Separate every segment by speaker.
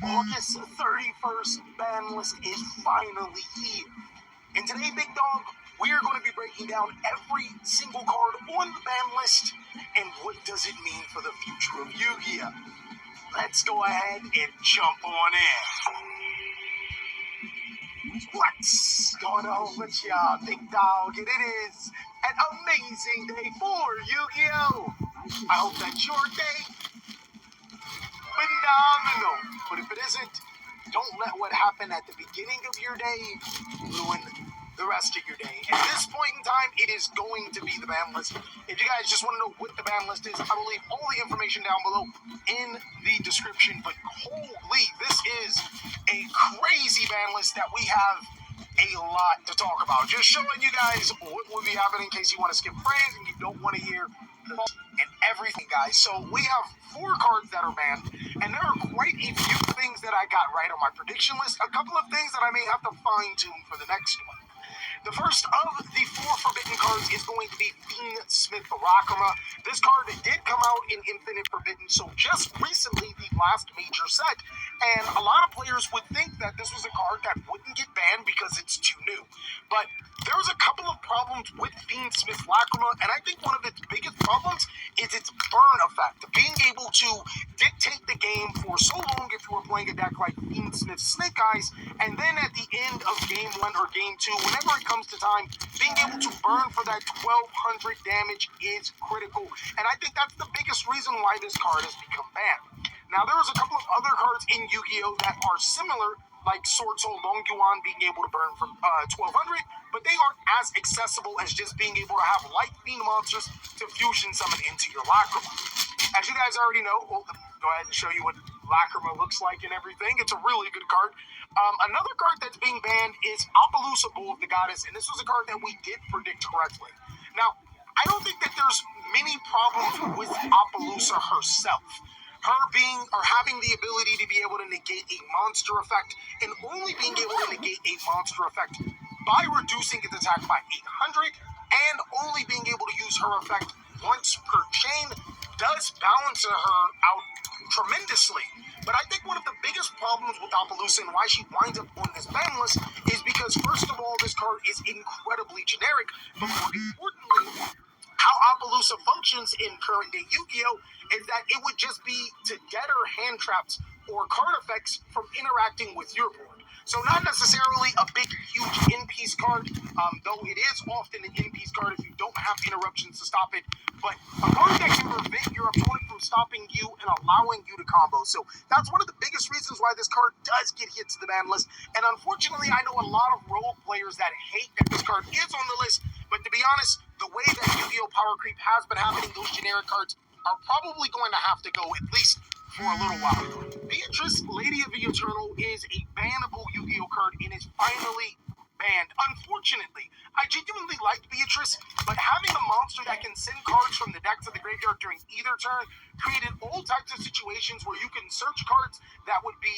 Speaker 1: August 31st ban list is finally here. And today, Big Dog, we are going to be breaking down every single card on the ban list and what does it mean for the future of Yu-Gi-Oh! Let's go ahead and jump on in. What's going on with y'all, Big Dog? And it is an amazing day for Yu-Gi-Oh! I hope that your day phenomenal. But if it isn't, don't let what happened at the beginning of your day ruin the rest of your day. At this point in time, it is going to be the ban list. If you guys just want to know what the ban list is, I will leave all the information down below in the description. But holy, this is a crazy ban list that we have a lot to talk about. Just showing you guys what will be happening in case you want to skip frames and you don't want to hear and everything, guys. So we have 4 cards that are banned, and there are quite a few things that I got right on my prediction list. A couple of things that I may have to fine-tune for the next one. The first of the 4 forbidden cards is going to be Fiend Smith Rakama. This card did come out in Infinite Forbidden, so just recently, the last major set. And a lot of players would think that this was a card that wouldn't get banned because it's too new. But there was a couple of problems with Fiend Smith Rakama, and I think one of its biggest problems is its burn effect. Being able to dictate the game for so long if you were playing a deck like Fiend Smith Snake Eyes, and then at the end of game 1 or game 2, whenever it comes to time, being able to burn for that 1200 damage is critical. And I think that's the biggest reason why this card has become banned. Now, there was a couple of other cards in Yu-Gi-Oh! That are similar, like Sword Soul Long Yuan being able to burn for 1200, but they aren't as accessible as just being able to have light fiend monsters to fusion summon into your Lacrima. As you guys already know, we'll go ahead and show you what Lacrima looks like and everything. It's a really good card. Another card that's being banned is Appaloosa Bull of the Goddess, and this was a card that we did predict correctly. Now, I don't think that there's many problems with Appaloosa herself. Her being or having the ability to be able to negate a monster effect, and only being able to negate a monster effect by reducing its attack by 800, and only being able to use her effect once per chain does balance her out tremendously. But I think one of the biggest problems with Appaloosa and why she winds up on this ban list is because, first of all, this card is incredibly generic, but more importantly, how Appaloosa functions in current day Yu-Gi-Oh! Is that it would just be to deter hand traps or card effects from interacting with your board. So not necessarily a big, huge in-piece card, though it is often an in-piece card if you don't have interruptions to stop it, but a card that can prevent your opponent from stopping you and allowing you to combo. So that's one of the biggest reasons why this card does get hit to the ban list. And unfortunately, I know a lot of Rogue players that hate that this card is on the list, but to be honest, the way that Yu-Gi-Oh! Power creep has been happening, those generic cards are probably going to have to go at least for a little while. Beatrice, Lady of the Eternal, is a bannable Yu-Gi-Oh! Card and is finally banned. Unfortunately, I genuinely liked Beatrice, but having a monster that can send cards from the deck to the graveyard during either turn created all types of situations where you can search cards that would be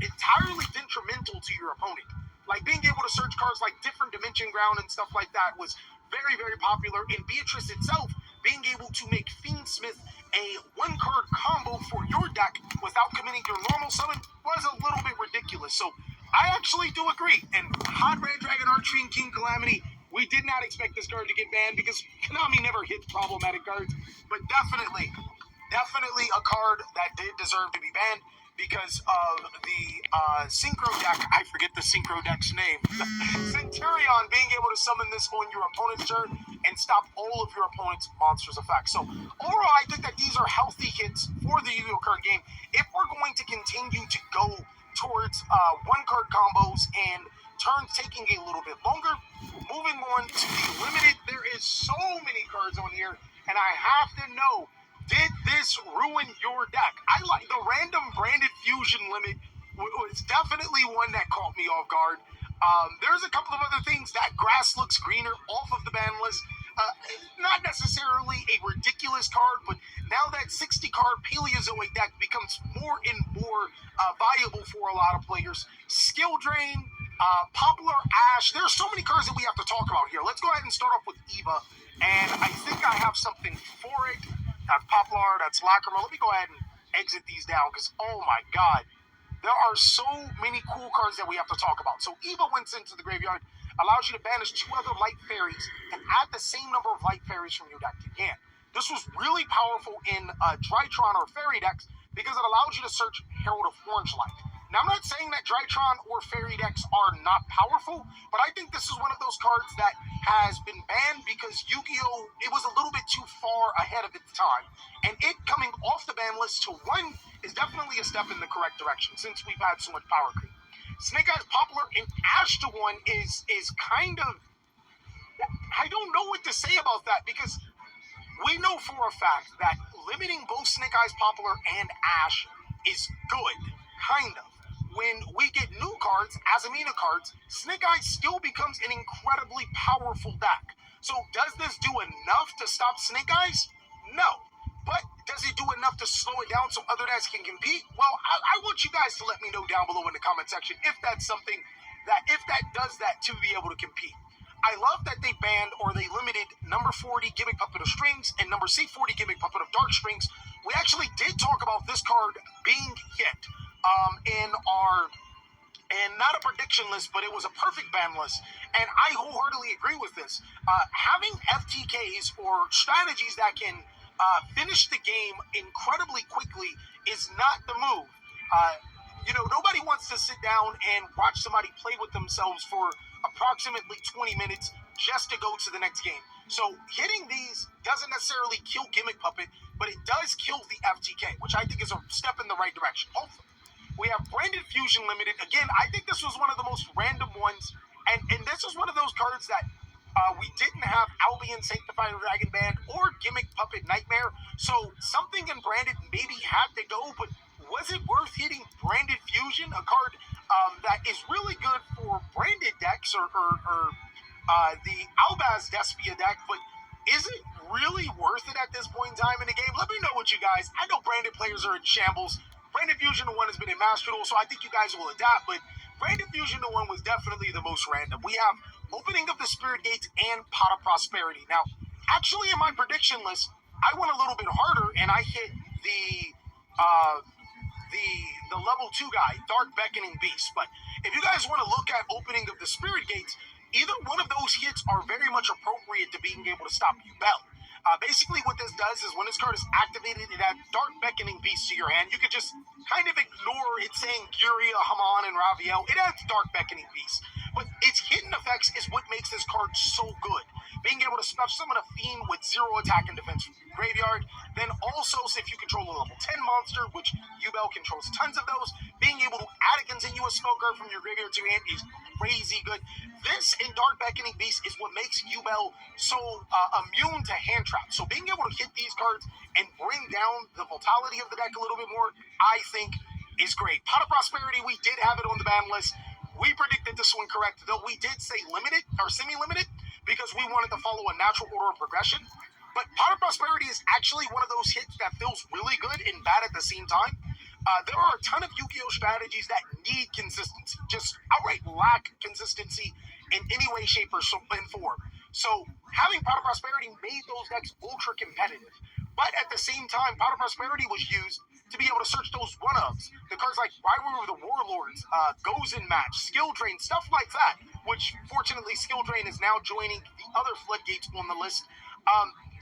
Speaker 1: entirely detrimental to your opponent. Like being able to search cards like Different Dimension Ground and stuff like that was very, very popular. And Beatrice itself, being able to make Fiend Smith a 1-card combo for your deck without committing your normal summon was a little bit ridiculous. So I actually do agree. And Hot Red Dragon Archery and King Calamity, we did not expect this card to get banned because Konami never hits problematic cards. But definitely a card that did deserve to be banned because of the Synchro deck. I forget the Synchro deck's name. Centurion being able to summon this on your opponent's turn and stop all of your opponent's monsters' effects. So overall, I think that these are healthy hits for the Yu-Gi-Oh! Card game. If we're going to continue to go towards 1-card combos and turns taking a little bit longer, moving on to the limited, there is so many cards on here, and I have to know, did this ruin your deck? I like the random branded fusion limit was definitely one that caught me off guard. There's a couple of other things. That grass looks greener off of the ban list. Not necessarily a ridiculous card, but now that 60-card Paleozoic deck becomes more and more viable for a lot of players. Skill Drain, Popular Ash. There's so many cards that we have to talk about here. Let's go ahead and start off with Eva, and I think I have something for it. That's Poplar, that's Lacrima. Let me go ahead and exit these down because, oh my god, there are so many cool cards that we have to talk about. So Eva went into the graveyard, allows you to banish 2 other light fairies and add the same number of light fairies from your deck again. This was really powerful in Drytron or Fairy decks because it allows you to search Herald of Orange Light. Now, I'm not saying that Drytron or Fairy decks are not powerful, but I think this is one of those cards that has been banned because Yu-Gi-Oh! It was a little bit too far ahead of its time. And it coming off the ban list to 1 is definitely a step in the correct direction since we've had so much power creep. Snake Eyes Poplar and Ash to 1 is kind of... I don't know what to say about that because we know for a fact that limiting both Snake Eyes Poplar and Ash is good, kind of. When we get new cards, Azamina cards, Snake Eyes still becomes an incredibly powerful deck. So does this do enough to stop Snake Eyes? No. But does it do enough to slow it down so other decks can compete? Well, I want you guys to let me know down below in the comment section if that's something that, if that does that to be able to compete. I love that they banned or they limited number 40 Gimmick Puppet of Strings and number C40 Gimmick Puppet of Dark Strings. We actually did talk about this card being hit in our, and not a prediction list, but it was a perfect ban list, and I wholeheartedly agree with this. Having FTKs or strategies that can finish the game incredibly quickly is not the move. Nobody wants to sit down and watch somebody play with themselves for approximately 20 minutes just to go to the next game. So hitting these doesn't necessarily kill Gimmick Puppet, but it does kill the FTK, which I think is a step in the right direction, hopefully. We have Branded Fusion Limited. Again, I think this was one of the most random ones, and this was one of those cards that we didn't have Albion Sanctified Dragon Band or Gimmick Puppet Nightmare, so something in Branded maybe had to go, but was it worth hitting Branded Fusion, a card that is really good for Branded decks or the Albaz Despia deck, but is it really worth it at this point in time in the game? Let me know what you guys... I know Branded players are in shambles. Branded Fusion 1 has been a master duel, so I think you guys will adapt, but Branded Fusion 1 was definitely the most random. We have Opening of the Spirit Gates and Pot of Prosperity. Now, actually in my prediction list, I went a little bit harder, and I hit the level 2 guy, Dark Beckoning Beast. But if you guys want to look at Opening of the Spirit Gates, either one of those hits are very much appropriate to being able to stop Yubel. Basically what this does is when this card is activated, it adds Dark Beckoning Beast to your hand. You could just kind of ignore it saying Guria, Haman, and Raviel. It adds Dark Beckoning Beast. But its hidden effects is what makes this card so good. Being able to special summon a Fiend with 0 attack and defense from your graveyard. Then also, if you control a level 10 monster, which Yubel controls tons of those, being able to add a continuous spell card from your graveyard to your hand is crazy good. This and Dark Beckoning Beast is what makes Yubel so immune to hand traps. So being able to hit these cards and bring down the vitality of the deck a little bit more, I think is great. Pot of Prosperity, we did have it on the ban list. We predicted this one correct, though we did say limited or semi-limited because we wanted to follow a natural order of progression. But Pot of Prosperity is actually one of those hits that feels really good and bad at the same time. There are a ton of Yu-Gi-Oh! Strategies that need consistency, just outright lack consistency in any way, shape, or form. So having Pot of Prosperity made those decks ultra competitive. But at the same time, Pot of Prosperity was used to be able to search those one-ups. The cards like Rivalry of the Warlords, Goes in Match, Skill Drain, stuff like that, which fortunately Skill Drain is now joining the other floodgates on the list.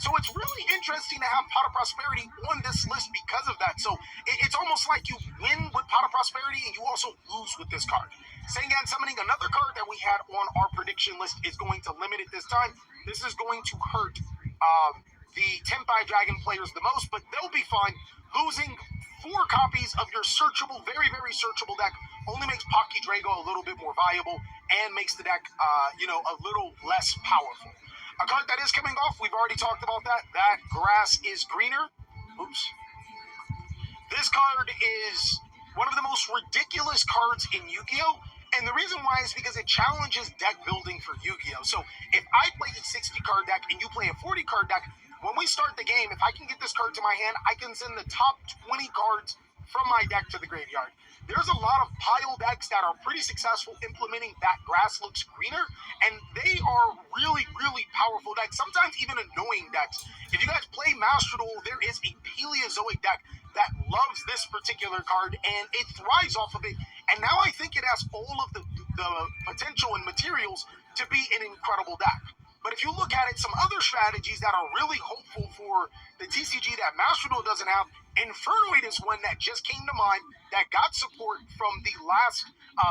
Speaker 1: So it's really interesting to have Pot of Prosperity on this list because of that. So it's almost like you win with Pot of Prosperity and you also lose with this card. Sengan Summoning, another card that we had on our prediction list, is going to limit it this time. This is going to hurt the Tenpai Dragon players the most, but they'll be fine. Losing 4 copies of your searchable, very, very searchable deck only makes Pocky Drago a little bit more viable and makes the deck, a little less powerful. A card that is coming off, we've already talked about that. That Grass is Greener. Oops. This card is one of the most ridiculous cards in Yu-Gi-Oh! And the reason why is because it challenges deck building for Yu-Gi-Oh! So if I play a 60-card deck and you play a 40-card deck, when we start the game, if I can get this card to my hand, I can send the top 20 cards from my deck to the graveyard. There's a lot of pile decks that are pretty successful implementing that Grass looks greener, and they are really, really powerful decks, sometimes even annoying decks. If you guys play Master Duel, there is a Paleozoic deck that loves this particular card, and it thrives off of it. And now I think it has all of the potential and materials to be an incredible deck. But if you look at it, some other strategies that are really hopeful for the TCG that Master Duel doesn't have, Infernoid is one that just came to mind that got support from the last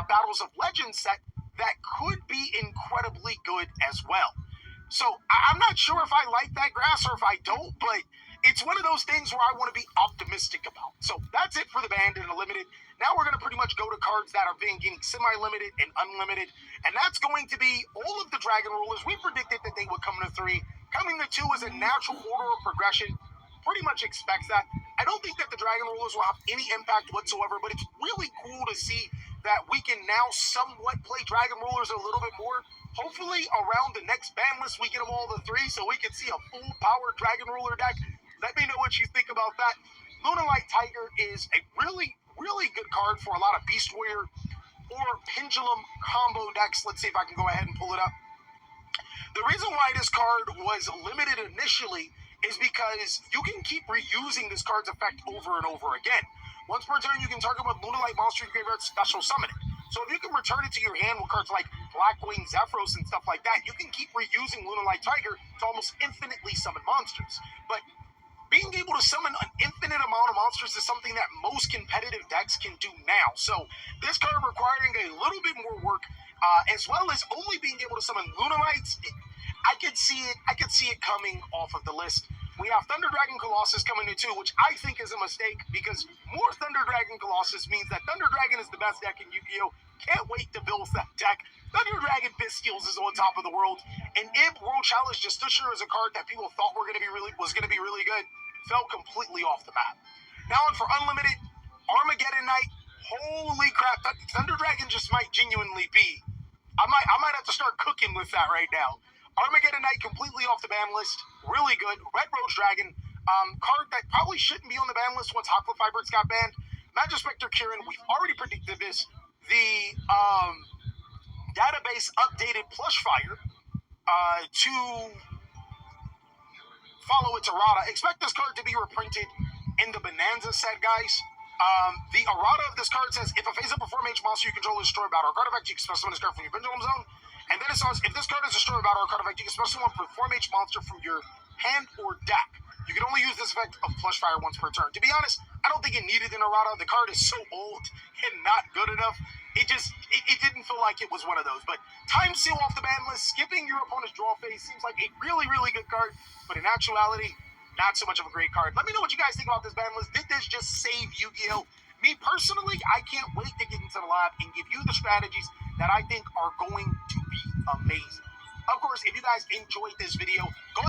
Speaker 1: Battles of Legends set that could be incredibly good as well. So I'm not sure if I like that grass or if I don't, but it's one of those things where I want to be optimistic about. So that's it for the banned and unlimited. Now we're going to pretty much go to cards that are being getting semi-limited and unlimited, and that's going to be all of the Dragon Rulers. We predicted that they would come to 3. Coming to 2 is a natural order of progression. Pretty much expects that. I don't think that the Dragon Rulers will have any impact whatsoever, but it's really cool to see that we can now somewhat play Dragon Rulers a little bit more. Hopefully, around the next ban list, we get them all to 3 so we can see a full-power Dragon Ruler deck. Let me know what you think about that. Lunalight Tiger is a really, really good card for a lot of Beast Warrior or Pendulum combo decks. Let's see if I can go ahead and pull it up. The reason why this card was limited initially is because you can keep reusing this card's effect over and over again. Once per turn, you can target with Lunalight monster in your graveyard, special summon it. So if you can return it to your hand with cards like Blackwing, Zephyros, and stuff like that, you can keep reusing Lunalight Tiger to almost infinitely summon monsters. But being able to summon an infinite amount of monsters is something that most competitive decks can do now. So this card requiring a little bit more work, as well as only being able to summon Lunalights, I could see it coming off of the list. We have Thunder Dragon Colossus coming to 2, which I think is a mistake because more Thunder Dragon Colossus means that Thunder Dragon is the best deck in Yu-Gi-Oh! Can't wait to build that deck. Thunder Dragon Bisteels is on top of the world, and Imp World Challenge Justusher is a card that people thought was going to be really good. Fell completely off the map. Now on for Unlimited, Armageddon Knight. Holy crap, Thunder Dragon just might genuinely be. I might have to start cooking with that right now. Armageddon Knight completely off the ban list. Really good. Red Rose Dragon. Card that probably shouldn't be on the ban list once Aqua Fibers got banned. Magispector Kirin. We've already predicted this. The database updated Plush Fire to follow its errata. Expect this card to be reprinted in the Bonanza set, guys. The errata of this card says, if a face-up or 4-mage monster you control is destroyed by or card effect, you can special summon this card from your Pendulum Zone. And then it says, if this card is destroyed by or card effect, you can special summon a 4-mage monster from your hand or deck. You can only use this effect of Plush Fire once per turn. To be honest, I don't think it needed an errata. The card is so old and not good enough. It didn't feel like it was one of those. But Time Seal off the ban list, skipping your opponent's draw phase seems like a really, really good card. But in actuality, not so much of a great card. Let me know what you guys think about this ban list. Did this just save Yu-Gi-Oh? Me personally, I can't wait to get into the lab and give you the strategies that I think are going to be amazing. Of course, if you guys enjoyed this video, go